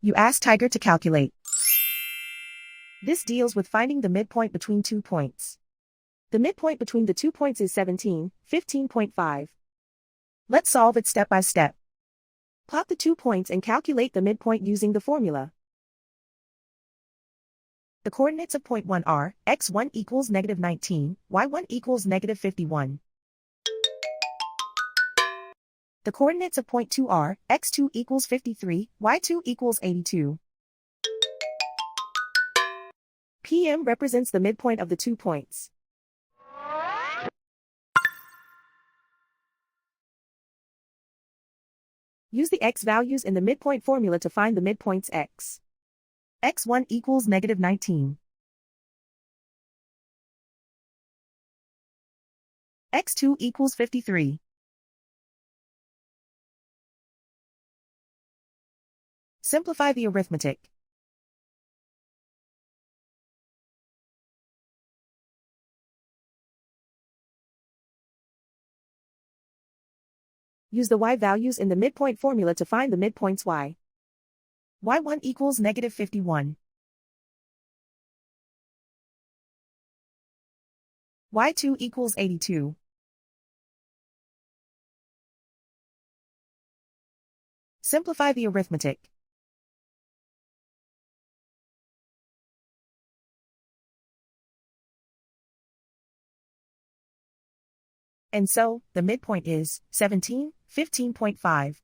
You ask Tiger to calculate. This deals with finding the midpoint between 2 points. The midpoint between the 2 points is 17, 15.5. Let's solve it step by step. Plot the 2 points and calculate the midpoint using the formula. The coordinates of point 1 are, x1 equals -19, y1 equals -51. The coordinates of point 2 are, x2 equals 53, y2 equals 82. PM represents the midpoint of the 2 points. Use the x values in the midpoint formula to find the midpoints x. x1 equals -19. x2 equals 53. Simplify the arithmetic. Use the y values in the midpoint formula to find the midpoints y. y1 equals -51. y2 equals 82. Simplify the arithmetic. And so, the midpoint is 17, 15.5.